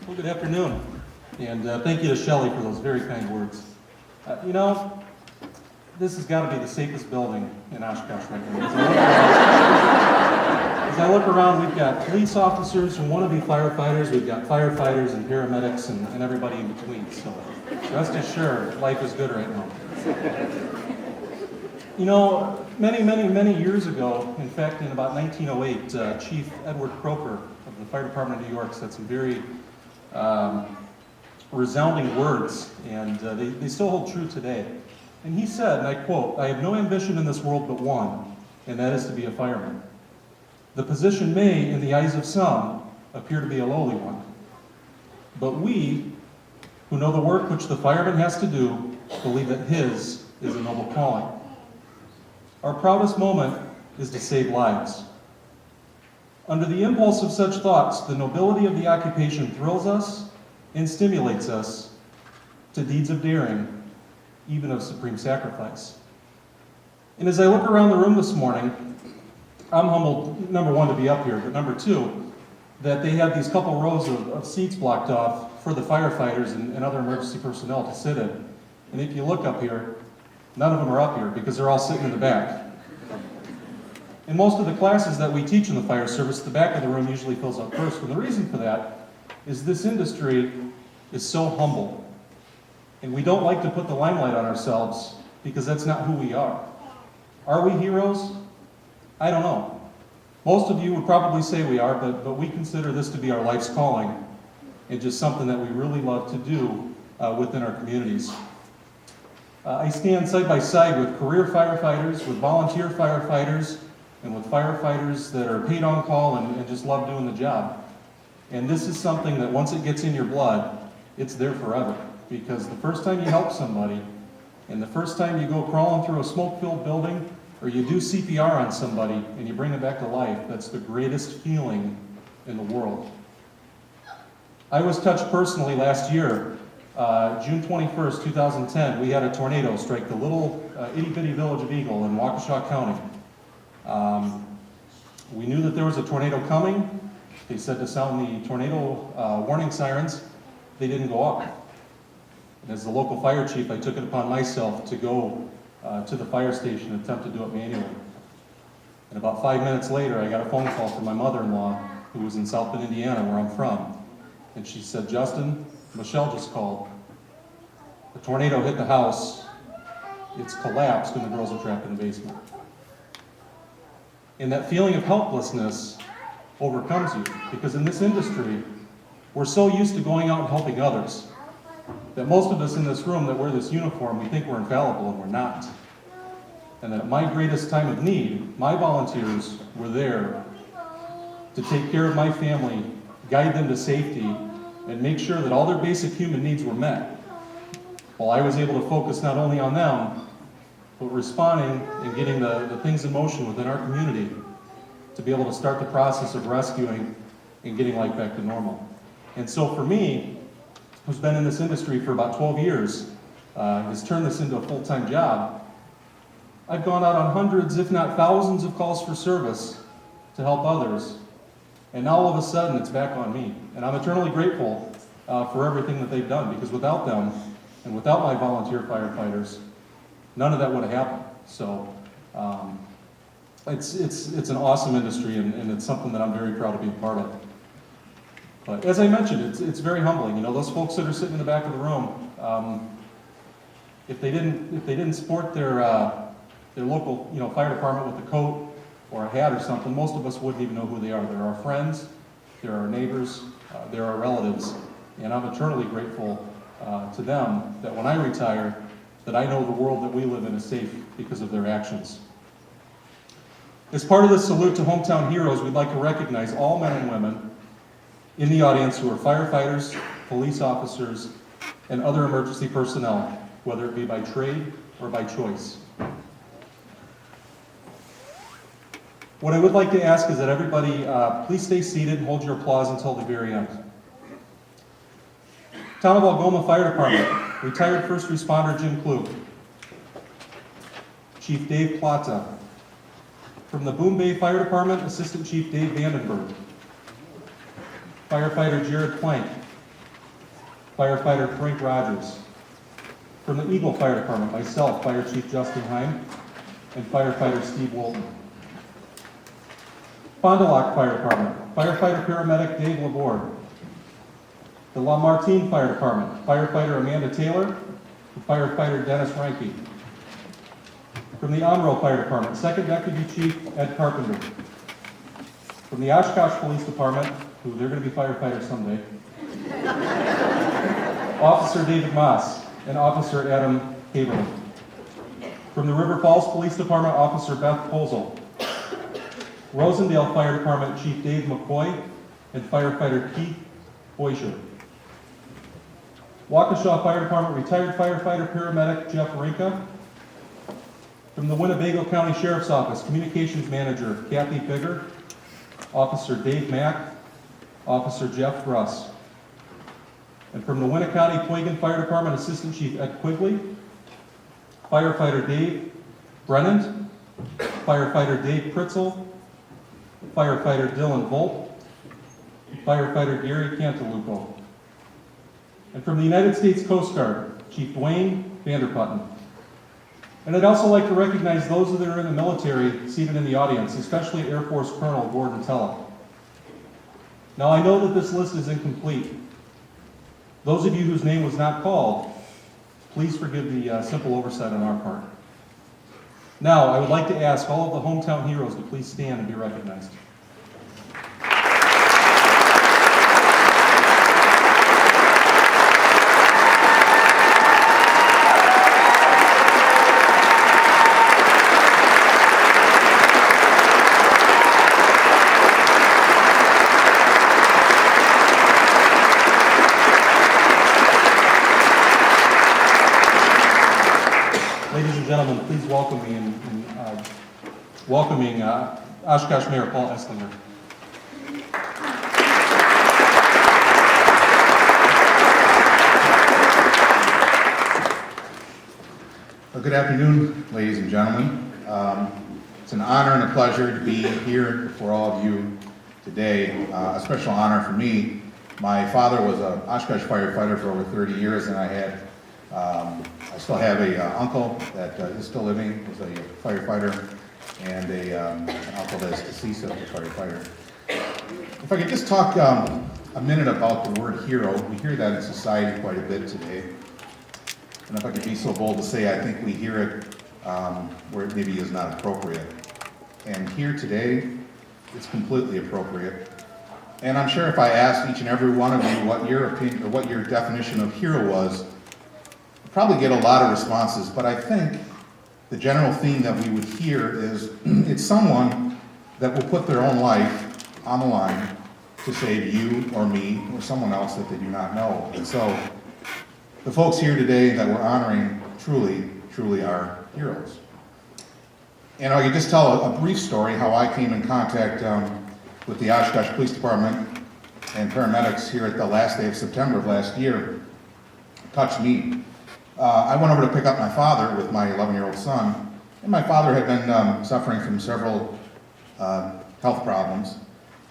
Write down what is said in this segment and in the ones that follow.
Well, good afternoon, and thank you to Shelley for those very kind words. This has got to be the safest building in Oshkosh right now. As I look around, we've got police officers who want to be firefighters, we've got firefighters and paramedics and everybody in between, so rest assured, life is good right now. Many years ago, in fact, in about 1908, Chief Edward Croker of the Fire Department of New York said some very resounding words, and they still hold true today. And he said, and I quote, "I have no ambition in this world but one, and that is to be a fireman. The position may, in the eyes of some, appear to be a lowly one. But we, who know the work which the fireman has to do, believe that his is a noble calling. Our proudest moment is to save lives." Under the impulse of such thoughts, the nobility of the occupation thrills us and stimulates us to deeds of daring, even of supreme sacrifice. And as I look around the room this morning, I'm humbled, number one, to be up here, but number two, that they have these couple rows of seats blocked off for the firefighters and other emergency personnel to sit in. And if you look up here, none of them are up here because they're all sitting in the back. In most of the classes that we teach in the fire service, the back of the room usually fills up first. And the reason for that is this industry is so humble. And we don't like to put the limelight on ourselves because that's not who we are. Are we heroes? I don't know. Most of you would probably say we are, but we consider this to be our life's calling and just something that we really love to do within our communities. I stand side by side with career firefighters, with volunteer firefighters, and with firefighters that are paid on call and just love doing the job. And this is something that once it gets in your blood, it's there forever. Because the first time you help somebody, and the first time you go crawling through a smoke-filled building, or you do CPR on somebody and you bring them back to life, that's the greatest feeling in the world. I was touched personally last year, June 21st, 2010, we had a tornado strike the little itty-bitty village of Eagle in Waukesha County. We knew that there was a tornado coming. They said to sound the tornado warning sirens. They didn't go off. And as the local fire chief, I took it upon myself to go to the fire station and attempt to do it manually. And about 5 minutes later, I got a phone call from my mother-in-law, who was in South Bend, Indiana, where I'm from. And she said, "Justin, Michelle just called. The tornado hit the house. It's collapsed and the girls are trapped in the basement." And that feeling of helplessness overcomes you, because in this industry, we're so used to going out and helping others that most of us in this room that wear this uniform, we think we're infallible, and we're not. And that at my greatest time of need, my volunteers were there to take care of my family, guide them to safety, and make sure that all their basic human needs were met, while I was able to focus not only on them, but responding and getting the things in motion within our community to be able to start the process of rescuing and getting life back to normal. And so for me, who's been in this industry for about 12 years, has turned this into a full-time job, I've gone out on hundreds, if not thousands, of calls for service to help others. And now all of a sudden it's back on me. And I'm eternally grateful for everything that they've done, because without them and without my volunteer firefighters, none of that would have happened. So it's an awesome industry, and it's something that I'm very proud to be a part of. But as I mentioned, it's very humbling. Those folks that are sitting in the back of the room, if they didn't support their local fire department with a coat or a hat or something, most of us wouldn't even know who they are. They're our friends, they're our neighbors, they're our relatives, and I'm eternally grateful to them that when I retire, that I know the world that we live in is safe because of their actions. As part of this salute to hometown heroes, we'd like to recognize all men and women in the audience who are firefighters, police officers, and other emergency personnel, whether it be by trade or by choice. What I would like to ask is that everybody please stay seated and hold your applause until the very end. Town of Algoma Fire Department, retired first responder Jim Klug. Chief Dave Plata. From the Boom Bay Fire Department, Assistant Chief Dave Vandenberg. Firefighter Jared Plank. firefighter Frank Rogers. From the Eagle Fire Department, myself, Fire Chief Justin Heim, and firefighter Steve Wolton. Fond du Lac Fire Department, firefighter paramedic Dave Laborde. The La Martine Fire Department, firefighter Amanda Taylor, and firefighter Dennis Reinke. From the Onroe Fire Department, Second Deputy Chief Ed Carpenter. From the Oshkosh Police Department, who they're going to be firefighters someday, Officer David Moss and Officer Adam Haberman. From the River Falls Police Department, Officer Beth Posel. Rosendale Fire Department Chief Dave McCoy and firefighter Keith Boisher. Waukesha Fire Department retired firefighter paramedic Jeff Rinka. From the Winnebago County Sheriff's Office, Communications Manager Kathy Bigger, Officer Dave Mack, Officer Jeff Russ. And from the Winnecounty Poygan Fire Department, Assistant Chief Ed Quigley, firefighter Dave Brennan, firefighter Dave Pritzel, firefighter Dylan Volt, firefighter Gary Cantalupo. And from the United States Coast Guard, Chief Dwayne Vanderputten. And I'd also like to recognize those that are in the military seated in the audience, especially Air Force Colonel Gordon Tella. Now I know that this list is incomplete. Those of you whose name was not called, please forgive the simple oversight on our part. Now I would like to ask all of the hometown heroes to please stand and be recognized. Ladies and gentlemen, please welcome me in welcoming Oshkosh Mayor Paul Esslinger. Well, good afternoon, ladies and gentlemen. It's an honor and a pleasure to be here for all of you today. A special honor for me. My father was an Oshkosh firefighter for over 30 years, and I still have a uncle that is still living, was a firefighter, and an uncle that is deceased as a firefighter. If I could just talk a minute about the word hero. We hear that in society quite a bit today. And if I could be so bold to say, I think we hear it where it maybe is not appropriate. And here today, it's completely appropriate. And I'm sure if I asked each and every one of you what your opinion or what your definition of hero was, probably get a lot of responses, but I think the general theme that we would hear is it's someone that will put their own life on the line to save you or me or someone else that they do not know. And so the folks here today that we're honoring truly are heroes. And I could just tell a brief story how I came in contact with the Oshkosh Police Department and paramedics here at the last day of September of last year. It touched me. I went over to pick up my father with my 11-year-old son, and my father had been suffering from several health problems.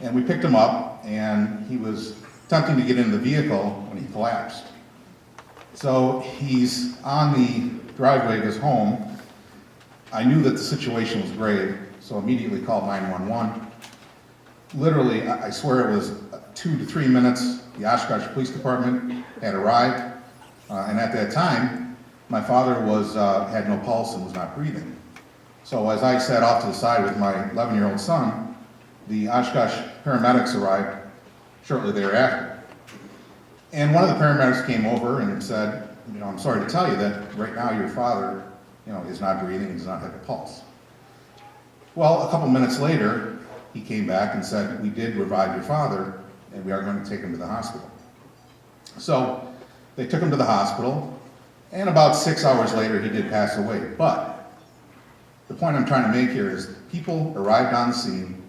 And we picked him up, and he was attempting to get in the vehicle when he collapsed. So he's on the driveway of his home. I knew that the situation was grave, so immediately called 911. Literally, I swear it was 2 to 3 minutes, the Oshkosh Police Department had arrived. And at that time, my father had no pulse and was not breathing. So as I sat off to the side with my 11-year-old son, the Oshkosh paramedics arrived shortly thereafter. And one of the paramedics came over and said, I'm sorry to tell you that right now your father, is not breathing and does not have a pulse. Well, a couple minutes later, he came back and said, we did revive your father and we are going to take him to the hospital. So they took him to the hospital, and about 6 hours later, he did pass away. But the point I'm trying to make here is people arrived on the scene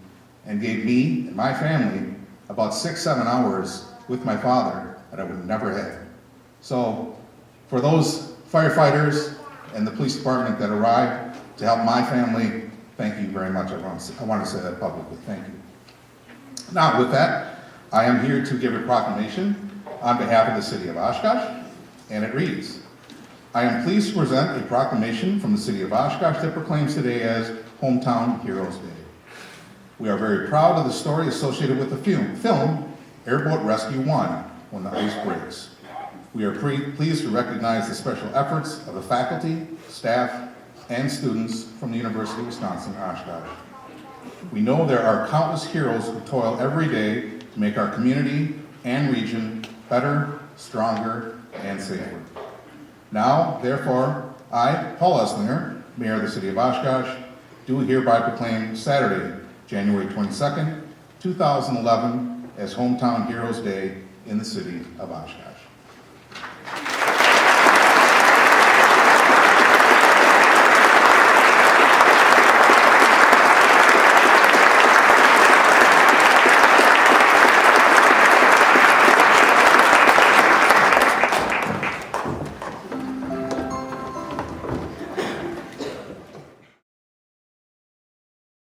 and gave me and my family about 6-7 hours with my father that I would have never had. So for those firefighters and the police department that arrived to help my family, thank you very much. I want to say that publicly. Thank you. Now, with that, I am here to give a proclamation on behalf of the City of Oshkosh, and it reads, I am pleased to present a proclamation from the City of Oshkosh that proclaims today as Hometown Heroes Day. We are very proud of the story associated with the film Airboat Rescue 1, When the Ice Breaks. We are pleased to recognize the special efforts of the faculty, staff, and students from the University of Wisconsin Oshkosh. We know there are countless heroes who toil every day to make our community and region better, stronger, and safer. Now, therefore, I, Paul Esslinger, Mayor of the City of Oshkosh, do hereby proclaim Saturday, January 22nd, 2011, as Hometown Heroes Day in the City of Oshkosh.